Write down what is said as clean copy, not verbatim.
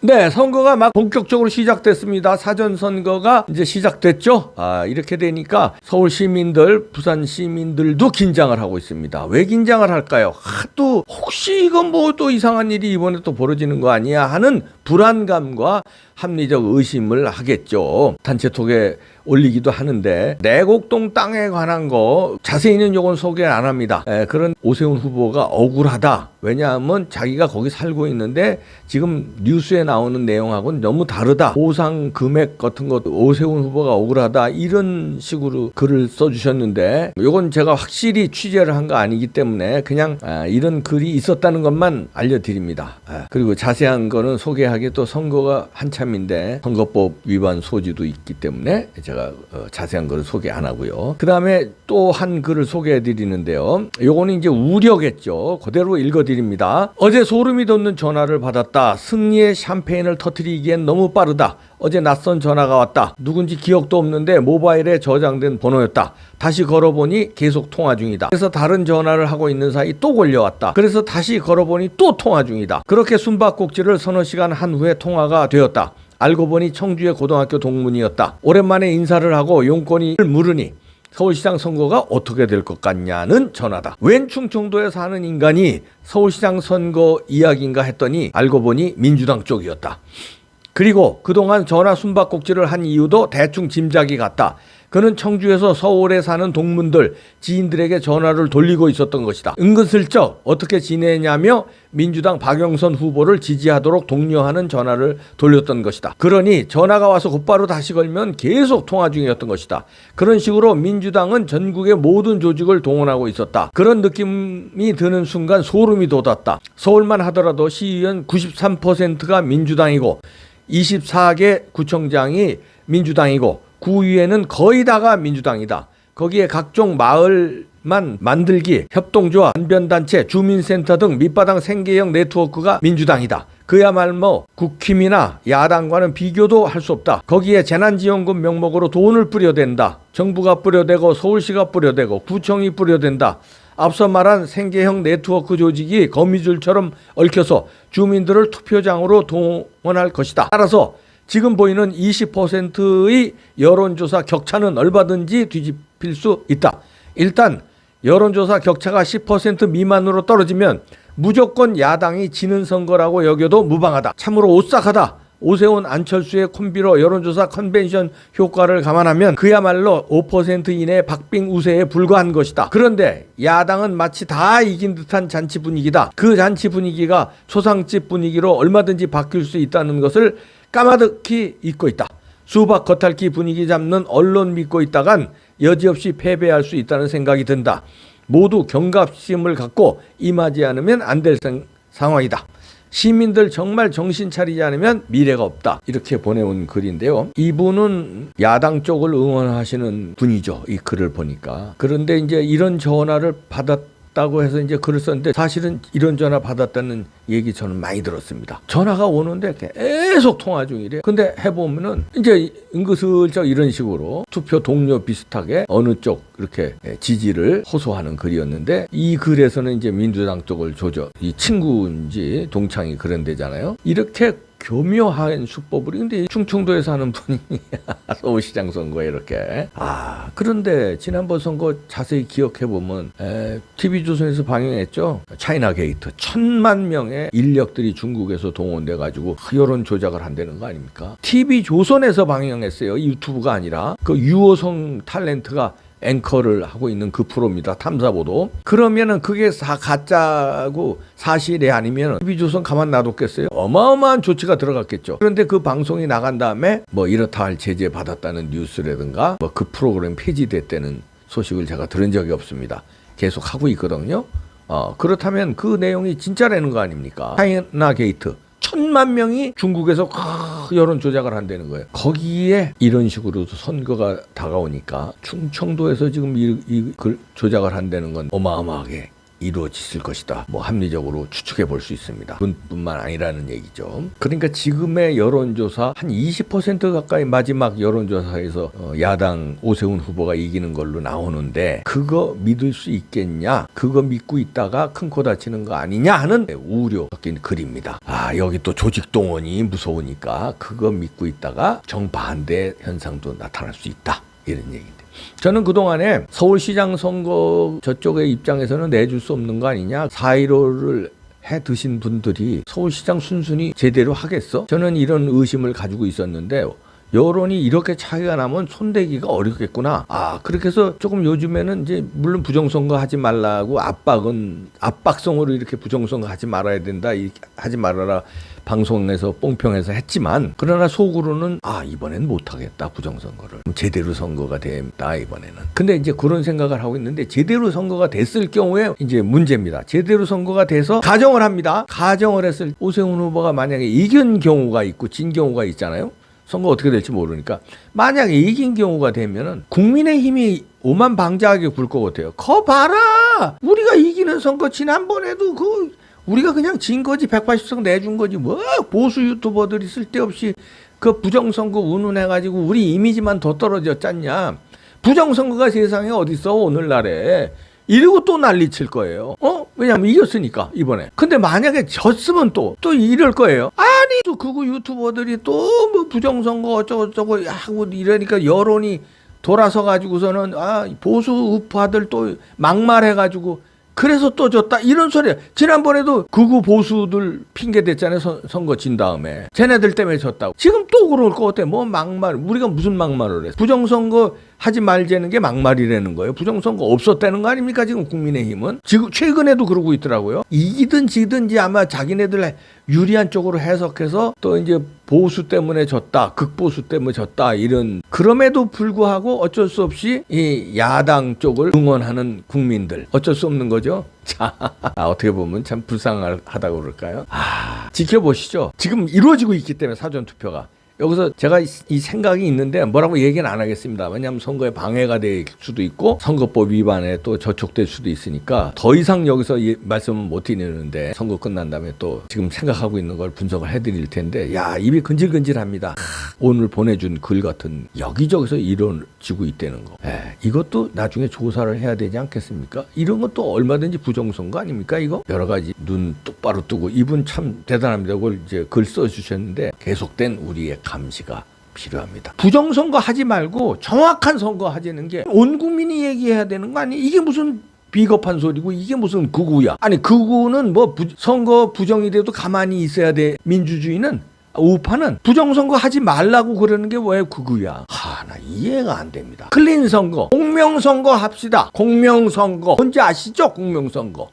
네, 선거가 막 본격적으로 시작됐습니다. 사전선거가 이제 시작됐죠. 이렇게 되니까 서울 시민들, 부산 시민들도 긴장을 하고 있습니다. 왜 긴장을 할까요? 또 혹시 이건 뭐 또 이상한 일이 이번에 또 벌어지는 거 아니야 하는 불안감과 합리적 의심을 하겠죠. 단체톡에 올리기도 하는데 내곡동 땅에 관한 거 자세히는 요건 소개 안 합니다. 그런 오세훈 후보가 억울하다. 왜냐하면 자기가 거기 살고 있는데 지금 뉴스에 나오는 내용하고는 너무 다르다. 보상 금액 같은 것 오세훈 후보가 억울하다. 이런 식으로 글을 써주셨는데 요건 제가 확실히 취재를 한 거 아니기 때문에 그냥 이런 글이 있었다는 것만 알려드립니다. 그리고 자세한 거는 소개하기 또 선거가 한참인데 선거법 위반 소지도 있기 때문에 제가 자세한 거를 소개 안 하고요. 그 다음에 또 한 글을 소개해 드리는데요. 요거는 이제 우려겠죠. 그대로 읽어드립니다. 어제 소름이 돋는 전화를 받았다. 승리의 샴페인을 터뜨리기엔 너무 빠르다. 어제 낯선 전화가 왔다. 누군지 기억도 없는데 모바일에 저장된 번호였다. 다시 걸어보니 계속 통화 중이다. 그래서 다른 전화를 하고 있는 사이 또 걸려왔다. 그래서 다시 걸어보니 또 통화 중이다. 그렇게 숨바꼭질을 서너 시간 한 후에 통화가 되었다. 알고 보니 청주의 고등학교 동문이었다. 오랜만에 인사를 하고 용건을 물으니 서울시장 선거가 어떻게 될 것 같냐는 전화다. 웬 충청도에 사는 인간이 서울시장 선거 이야기인가 했더니 알고 보니 민주당 쪽이었다. 그리고 그동안 전화 숨바꼭질을 한 이유도 대충 짐작이 갔다. 그는 청주에서 서울에 사는 동문들, 지인들에게 전화를 돌리고 있었던 것이다. 은근슬쩍 어떻게 지내냐며 민주당 박영선 후보를 지지하도록 독려하는 전화를 돌렸던 것이다. 그러니 전화가 와서 곧바로 다시 걸면 계속 통화 중이었던 것이다. 그런 식으로 민주당은 전국의 모든 조직을 동원하고 있었다. 그런 느낌이 드는 순간 소름이 돋았다. 서울만 하더라도 시의원 93%가 민주당이고 24개 구청장이 민주당이고 구의회는 거의 다가 민주당이다. 거기에 각종 마을만 만들기, 협동조합, 안변단체, 주민센터 등 밑바닥 생계형 네트워크가 민주당이다. 그야말로 국힘이나 야당과는 비교도 할 수 없다. 거기에 재난지원금 명목으로 돈을 뿌려댄다. 정부가 뿌려대고 서울시가 뿌려대고 구청이 뿌려댄다. 앞서 말한 생계형 네트워크 조직이 거미줄처럼 얽혀서 주민들을 투표장으로 동원할 것이다. 따라서 지금 보이는 20%의 여론조사 격차는 얼마든지 뒤집힐 수 있다. 일단 여론조사 격차가 10% 미만으로 떨어지면 무조건 야당이 지는 선거라고 여겨도 무방하다. 참으로 오싹하다. 오세훈 안철수의 콤비로 여론조사 컨벤션 효과를 감안하면 그야말로 5% 이내 박빙 우세에 불과한 것이다. 그런데 야당은 마치 다 이긴 듯한 잔치 분위기다. 그 잔치 분위기가 초상집 분위기로 얼마든지 바뀔 수 있다는 것을 까마득히 잊고 있다. 수박 겉핥기 분위기 잡는 언론 믿고 있다간 여지없이 패배할 수 있다는 생각이 든다. 모두 경각심을 갖고 임하지 않으면 안 될 상황이다. 시민들 정말 정신 차리지 않으면 미래가 없다. 이렇게 보내온 글인데요. 이분은 야당 쪽을 응원하시는 분이죠. 이 글을 보니까. 그런데 이제 이런 전화를 받았다고 해서 이제 글을 썼는데 사실은 이런 전화 받았다는 얘기 저는 많이 들었습니다. 전화가 오는데 계속 통화 중이래. 근데 해보면은 이제 은근슬쩍 이런 식으로 투표 동료 비슷하게 어느 쪽 이렇게 지지를 호소하는 글이었는데 이 글에서는 이제 민주당 쪽을 이 친구인지 동창이 그런 데잖아요. 이렇게 교묘한 수법을 근데 충청도에 사는 분이 서울시장 선거에 이렇게 그런데 지난번 선거 자세히 기억해 보면 TV조선에서 방영했죠. 차이나 게이트 1000만 명의 인력들이 중국에서 동원돼 가지고 여론 조작을 한다는 거 아닙니까? TV조선에서 방영했어요. 유튜브가 아니라 그 유호성 탤런트가 앵커를 하고 있는 그 프로입니다. 탐사보도. 그러면은 그게 가짜고 사실이 아니면 TV조선 가만 놔뒀겠어요? 어마어마한 조치가 들어갔겠죠. 그런데 그 방송이 나간 다음에 뭐 이렇다 할 제재 받았다는 뉴스라든가 뭐 그 프로그램 폐지됐다는 소식을 제가 들은 적이 없습니다. 계속 하고 있거든요. 그렇다면 그 내용이 진짜라는 거 아닙니까? 차이나 게이트. 1000만 명이 중국에서 여론 조작을 한다는 거예요. 거기에 이런 식으로 선거가 다가오니까 충청도에서 지금 이 조작을 한다는 건 어마어마하게 이루어졌을 것이다. 뭐 합리적으로 추측해 볼 수 있습니다. 뿐만 아니라는 얘기죠. 그러니까 지금의 여론조사 한 20% 가까이 마지막 여론조사에서 야당 오세훈 후보가 이기는 걸로 나오는데 그거 믿을 수 있겠냐? 그거 믿고 있다가 큰 코 다치는 거 아니냐 하는 우려 섞인 글입니다. 여기 또 조직동원이 무서우니까 그거 믿고 있다가 정반대 현상도 나타날 수 있다. 이런 얘기인데. 저는 그동안에 서울시장 선거 저쪽의 입장에서는 내줄 수 없는 거 아니냐. 4.15를 해 드신 분들이 서울시장 순순히 제대로 하겠어? 저는 이런 의심을 가지고 있었는데 여론이 이렇게 차이가 나면 손대기가 어렵겠구나. 그렇게 해서 조금 요즘에는 이제 물론 부정선거 하지 말라고 압박성으로 이렇게 부정선거 하지 말아야 된다. 하지 말아라. 방송에서 뽕평해서 했지만 그러나 속으로는 이번엔 못하겠다. 부정선거를. 제대로 선거가 된다 이번에는. 근데 이제 그런 생각을 하고 있는데 제대로 선거가 됐을 경우에 이제 문제입니다. 제대로 선거가 돼서 가정을 합니다. 가정을 했을 때 오세훈 후보가 만약에 이긴 경우가 있고 진 경우가 있잖아요. 선거 어떻게 될지 모르니까 만약에 이긴 경우가 되면은 국민의힘이 오만방자하게 굴 것 같아요. 거 봐라. 우리가 이기는 선거 지난번에도 우리가 그냥 진 거지 180석 내준 거지 뭐 보수 유튜버들이 쓸데없이 그 부정선거 운운해가지고 우리 이미지만 더 떨어졌잖냐. 부정선거가 세상에 어딨어 오늘날에. 이러고 또 난리 칠 거예요. 왜냐면 이겼으니까 이번에. 근데 만약에 졌으면 또 이럴 거예요. 아니 또 그거 유튜버들이 또 뭐 부정선거 어쩌고저쩌고 하고 이러니까 여론이 돌아서 가지고서는 보수 우파들 또 막말해가지고 그래서 또 졌다 이런 소리야. 지난번에도 극우 보수들 핑계 댔잖아요. 선거 진 다음에 쟤네들 때문에 졌다고. 지금 또 그럴 것 같아. 뭐 막말. 우리가 무슨 막말을 했어. 부정선거 하지 말자는 게 막말이라는 거예요. 부정선거 없었다는 거 아닙니까 지금 국민의힘은. 지금 최근에도 그러고 있더라고요. 이기든 지든지 아마 자기네들 유리한 쪽으로 해석해서 또 이제 보수 때문에 졌다, 극보수 때문에 졌다 이런. 그럼에도 불구하고 어쩔 수 없이 이 야당 쪽을 응원하는 국민들 어쩔 수 없는 거죠. 자, 어떻게 보면 참 불쌍하다고 그럴까요? 지켜보시죠. 지금 이루어지고 있기 때문에 사전투표가. 여기서 제가 이 생각이 있는데 뭐라고 얘기는 안 하겠습니다. 왜냐하면 선거에 방해가 될 수도 있고 선거법 위반에 또 저촉될 수도 있으니까 더 이상 여기서 말씀은 못 드리는데 선거 끝난 다음에 또 지금 생각하고 있는 걸 분석을 해드릴 텐데 입이 근질근질합니다. 오늘 보내준 글 같은 여기저기서 이루어지고 있다는 거. 이것도 나중에 조사를 해야 되지 않겠습니까? 이런 것도 얼마든지 부정선거 아닙니까 이거? 여러 가지 눈 똑바로 뜨고 이분 참 대단합니다. 그걸 이제 글 써주셨는데 계속된 우리의 감시가 필요합니다. 부정선거 하지 말고 정확한 선거 하자는 게 온 국민이 얘기해야 되는 거 아니에요? 이게 무슨 비겁한 소리고 이게 무슨 극우야. 아니 극우는 뭐 선거 부정이 돼도 가만히 있어야 돼. 민주주의는 우파는 부정선거 하지 말라고 그러는 게 왜 극우야. 나 이해가 안 됩니다. 클린 선거, 공명선거 합시다. 공명선거 뭔지 아시죠? 공명선거.